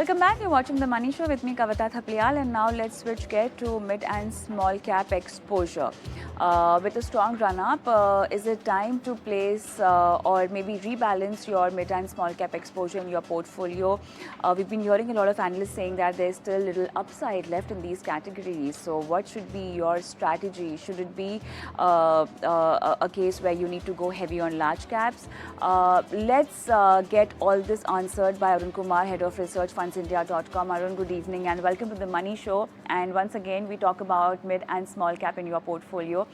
Welcome back. You're watching The Money Show with me, Kavita Thapliyal, and now let's switch gear to mid and small cap exposure. With a strong run-up, is it time to place or maybe rebalance your mid and small cap exposure in your portfolio? We've been hearing a lot of analysts saying that there's still little upside left in these categories. So what should be your strategy? Should it be a case where you need to go heavy on large caps? Let's get all this answered by Arun Kumar, Head of Research, fundsindia.com. Arun, good evening and welcome to The Money Show. And once again, we talk about mid and small cap in your portfolio.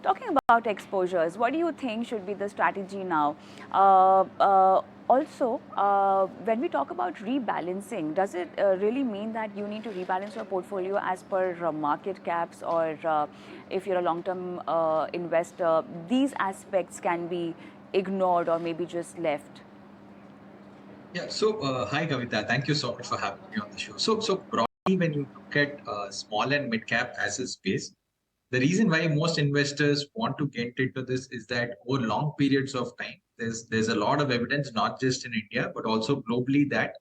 Talking about exposures, what do you think should be the strategy now? Also, when we talk about rebalancing, does it really mean that you need to rebalance your portfolio as per market caps, or if you're a long-term investor, these aspects can be ignored or maybe just left? Yeah, so hi Kavita, thank you so much for having me on the show. So broadly, when you look at small and mid cap as a space, the reason why most investors want to get into this is that over long periods of time, there's a lot of evidence, not just in India but also globally, that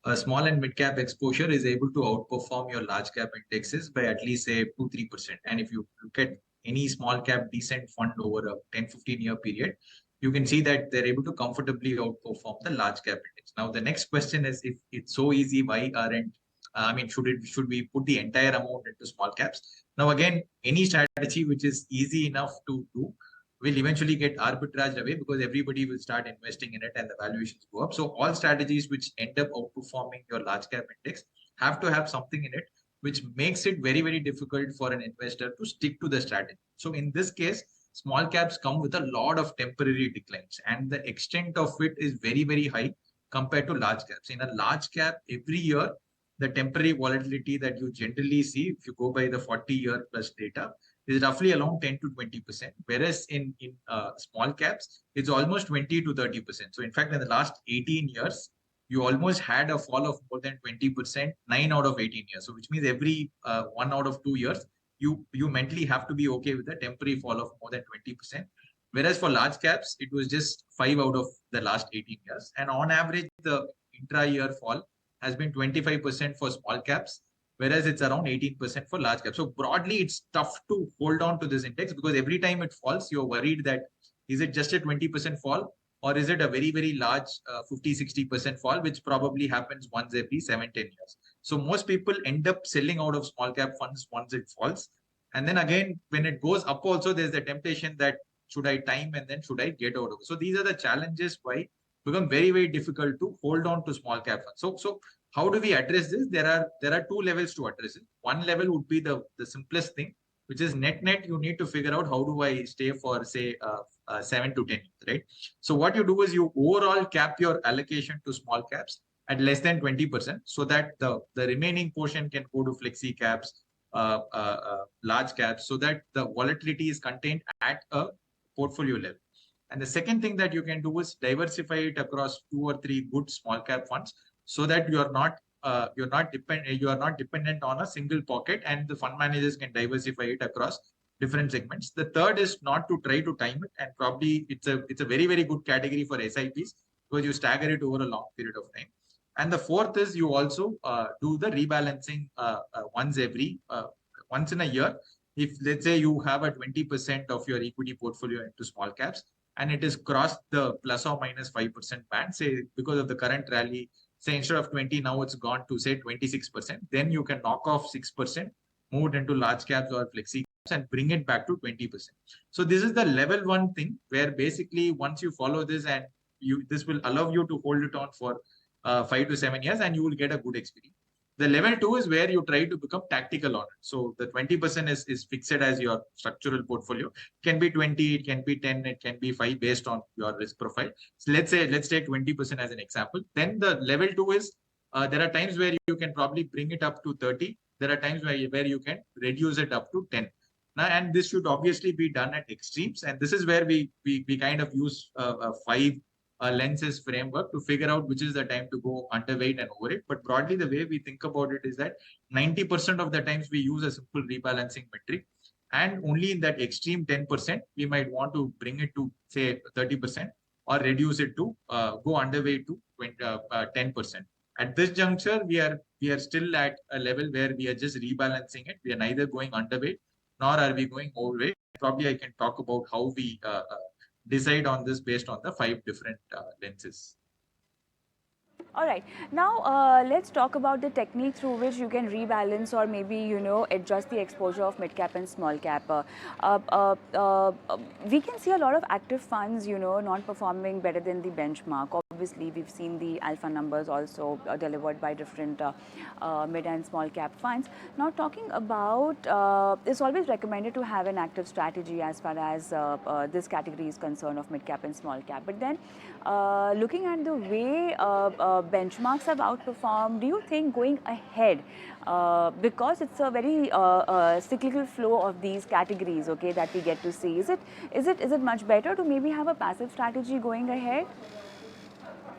a small and mid cap exposure is able to outperform your large cap indexes by at least say 2-3%. And if you look at any small cap decent fund over a 10-15 year period, you can see that they're able to comfortably outperform the large cap index. Now, the next question is, if it's so easy, why aren't should we put the entire amount into small caps? Now, again, any strategy which is easy enough to do will eventually get arbitraged away because everybody will start investing in it and the valuations go up. So all strategies which end up outperforming your large cap index have to have something in it which makes it very, very difficult for an investor to stick to the strategy. So in this case, small caps come with a lot of temporary declines, and the extent of it is very, very high compared to large caps. In a large cap, every year, the temporary volatility that you generally see, if you go by the 40-year plus data, is roughly around 10-20%. Whereas in small caps, it's almost 20-30%. So in fact, in the last 18 years, you almost had a fall of more than 20%, 9 out of 18 years. So which means every 1 out of 2 years, you mentally have to be okay with a temporary fall of more than 20%. Whereas for large caps, it was just 5 out of the last 18 years. And on average, the intra-year fall has been 25% for small caps, whereas it's around 18% for large caps. So broadly, it's tough to hold on to this index because every time it falls, you're worried that is it just a 20% fall, or is it a very, very large 50-60% fall, which probably happens once every 7-10 years. So most people end up selling out of small cap funds once it falls. And then again, when it goes up also, there's the temptation that should I time and then should I get out of it? So these are the challenges why it become very, very difficult to hold on to small cap funds. So how do we address this? There are two levels to address it. One level would be the simplest thing, which is net. You need to figure out how do I stay for say 7 to 10 years, right? So what you do is you overall cap your allocation to small caps at less than 20%, so that the remaining portion can go to flexi caps, large caps, so that the volatility is contained at a portfolio level. And the second thing that you can do is diversify it across 2 or 3 good small cap funds, so that you are not dependent on a single pocket, and the fund managers can diversify it across different segments. The third is not to try to time it, and probably it's a very, very good category for SIPs because you stagger it over a long period of time. And the fourth is you also do the rebalancing once in a year. If let's say you have a 20% of your equity portfolio into small caps and it is crossed the plus or minus 5% band, say because of the current rally, say instead of 20, now it's gone to say 26%, then you can knock off 6%, move it into large caps or flexi caps and bring it back to 20%. So this is the level 1 thing, where basically once you follow this, and this will allow you to hold it on for 5 to 7 years, and you will get a good experience. The level 2 is where you try to become tactical on it. So the 20% is fixed as your structural portfolio. It can be 20, it can be 10, it can be 5 based on your risk profile. So let's take 20% as an example. Then the level 2 is there are times where you can probably bring it up to 30. There are times where you can reduce it up to 10. Now, and this should obviously be done at extremes. And this is where we kind of use 5 lenses framework to figure out which is the time to go underweight and over it. But broadly, the way we think about it is that 90% of the times we use a simple rebalancing metric, and only in that extreme 10%, we might want to bring it to say 30% or reduce it to go underweight to 10% at this juncture, we are still at a level where we are just rebalancing it. We are neither going underweight nor are we going overweight. Probably I can talk about how we decide on this based on the 5 different lenses. All right. Now, let's talk about the technique through which you can rebalance or maybe, adjust the exposure of mid cap and small cap. We can see a lot of active funds, not performing better than the benchmark. Obviously, we've seen the alpha numbers also delivered by different mid and small cap funds. Now, talking about, it's always recommended to have an active strategy as far as this category is concerned of mid cap and small cap. But then, looking at the way benchmarks have outperformed, do you think going ahead, because it's a very cyclical flow of these categories, okay, that we get to see, is it much better to maybe have a passive strategy going ahead?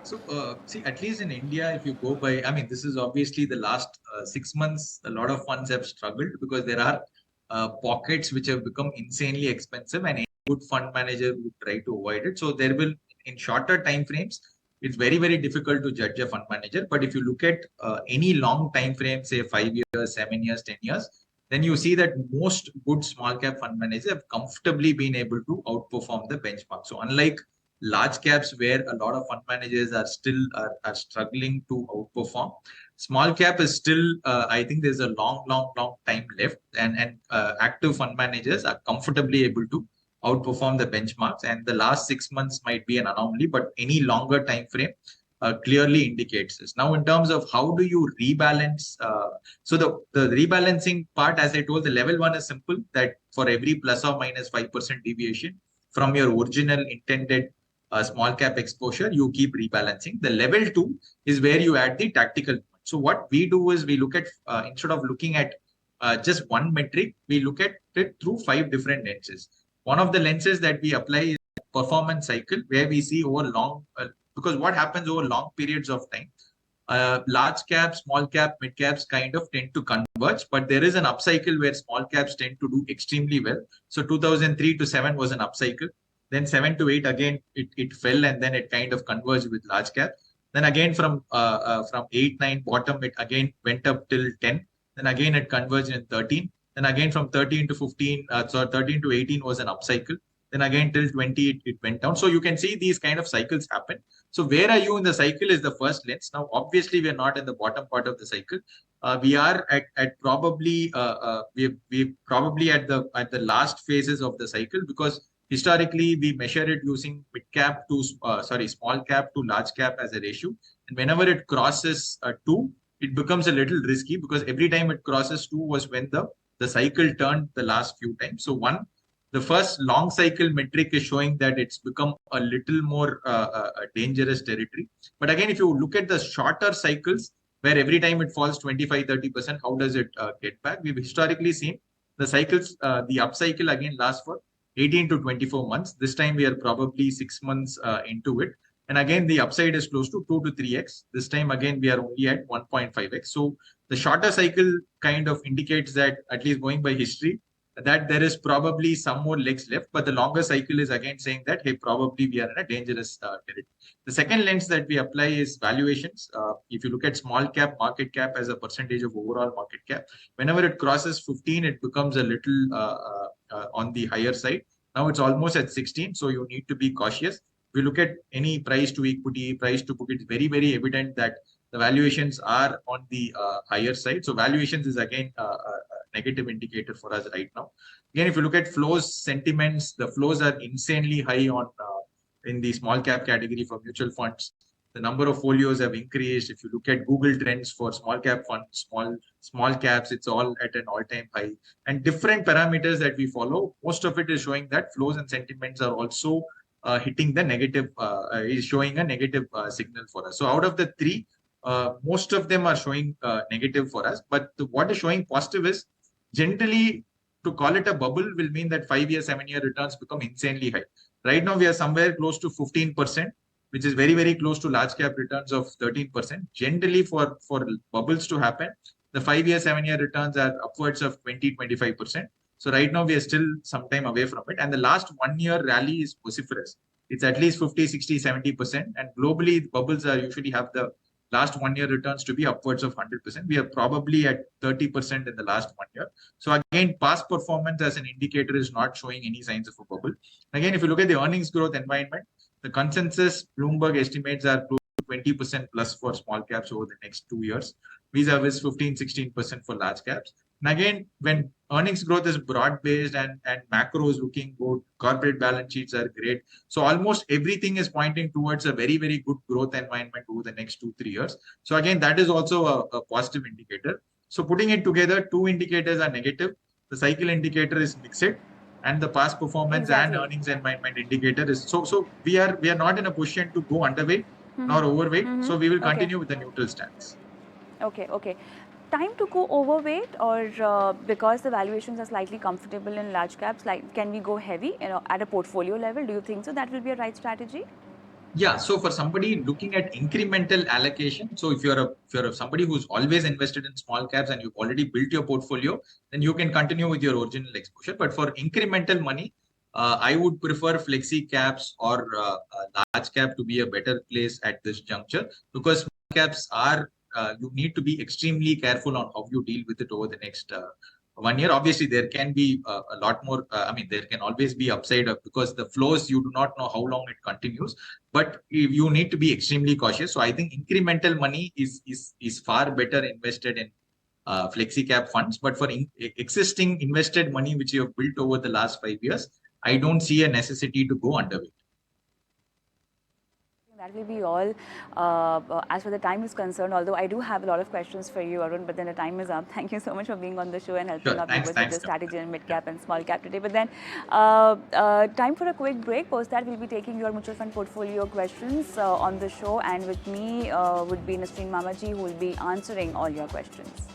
So, see, at least in India, if you go by, I mean, this is obviously the last 6 months, a lot of funds have struggled because there are pockets which have become insanely expensive, and any good fund manager would try to avoid it. So there will, in shorter time frames, it's very, very difficult to judge a fund manager. But if you look at any long time frame, say 5 years, 7 years, 10 years, then you see that most good small cap fund managers have comfortably been able to outperform the benchmark. So unlike large caps where a lot of fund managers are still are struggling to outperform, small cap is still, I think there's a long time left, and active fund managers are comfortably able to outperform the benchmarks. And the last 6 months might be an anomaly, but any longer time frame clearly indicates this. Now, in terms of how do you rebalance, so the rebalancing part, as I told, the level one is simple, that for every plus or minus 5% deviation from your original intended small cap exposure, you keep rebalancing. The level two is where you add the tactical. So what we do is we look at, instead of looking at just one metric, we look at it through 5 different lenses. One of the lenses that we apply is performance cycle, where we see over long, because what happens over long periods of time, large cap, small cap, mid caps kind of tend to converge, but there is an upcycle where small caps tend to do extremely well. So 2003 to 7 was an upcycle. Then 7 to 8 again it fell, and then it kind of converged with large cap. Then again from 8 9 bottom it again went up till 10. Then again it converged in 13. Then again from 13 to 15, 13 to 18 was an upcycle. Then again till 20 it went down. So you can see these kind of cycles happen. So where are you in the cycle is the first lens. Now obviously we are not in the bottom part of the cycle. We are at probably we probably at the last phases of the cycle, because historically, we measure it using mid cap to small cap to large cap as a ratio. And whenever it crosses 2, it becomes a little risky, because every time it crosses 2 was when the cycle turned the last few times. So the first long cycle metric is showing that it's become a little more dangerous territory. But again, if you look at the shorter cycles, where every time it falls 25-30%, how does it get back? We've historically seen the cycles, the upcycle again lasts for 18 to 24 months. This time we are probably 6 months into it. And again, the upside is close to 2 to 3x. This time again, we are only at 1.5x. So the shorter cycle kind of indicates that, at least going by history, that there is probably some more legs left. But the longer cycle is again saying that, hey, probably we are in a dangerous territory. The second lens that we apply is valuations. If you look at small cap market cap as a percentage of overall market cap, whenever it crosses 15, it becomes a little on the higher side. Now it's almost at 16, so you need to be cautious. If you look at any price to equity, price to book, it's very, very evident that the valuations are on the higher side. So valuations is again a negative indicator for us right now. Again, if you look at flows, sentiments, the flows are insanely high on in the small cap category for mutual funds. The number of folios have increased. If you look at Google Trends for small cap funds, small caps, it's all at an all-time high. And different parameters that we follow, most of it is showing that flows and sentiments are also hitting the negative, is showing a negative signal for us. So out of the 3, most of them are showing negative for us. But what is showing positive is, generally, to call it a bubble will mean that 5-year, 7-year returns become insanely high. Right now, we are somewhere close to 15%. Which is very, very close to large cap returns of 13%. Generally, for bubbles to happen, the 5-year, 7-year returns are upwards of 20-25%. So right now, we are still some time away from it. And the last 1-year rally is vociferous. It's at least 50, 60, 70%. And globally, bubbles are usually have the last 1 year returns to be upwards of 100%. We are probably at 30% in the last 1 year. So again, past performance as an indicator is not showing any signs of a bubble. Again, if you look at the earnings growth environment, the consensus Bloomberg estimates are close to 20% plus for small caps over the next 2 years, vis-a-vis 15-16% for large caps. And again, when earnings growth is broad-based and macro is looking good, corporate balance sheets are great. So almost everything is pointing towards a very, very good growth environment over the next 2-3 years. So again, that is also a positive indicator. So putting it together, two indicators are negative. The cycle indicator is mixed, and the past performance and earnings environment indicator is so we are not in a position to go underweight nor overweight. So we will continue with the neutral stance. Okay. Time to go overweight, or because the valuations are slightly comfortable in large caps, like can we go heavy, at a portfolio level? Do you think so? That will be a right strategy? Yeah, so for somebody looking at incremental allocation, so if you're somebody who's always invested in small caps and you've already built your portfolio, then you can continue with your original exposure. But for incremental money, I would prefer flexi caps or large cap to be a better place at this juncture, because small caps are you need to be extremely careful on how you deal with it over the next 1 year. Obviously, there can be a lot more. There can always be upside because the flows, you do not know how long it continues. But you need to be extremely cautious. So I think incremental money is far better invested in flexi cap funds. But for existing invested money which you have built over the last 5 years, I don't see a necessity to go underweight. That will be all as far the time is concerned, although I do have a lot of questions for you, Arun, but then the time is up. Thank you so much for being on the show and helping our viewers with the strategy in mid-cap and small cap today. But then time for a quick break. Post that, we'll be taking your mutual fund portfolio questions on the show, and with me would be Nasreen Mamaji, who will be answering all your questions.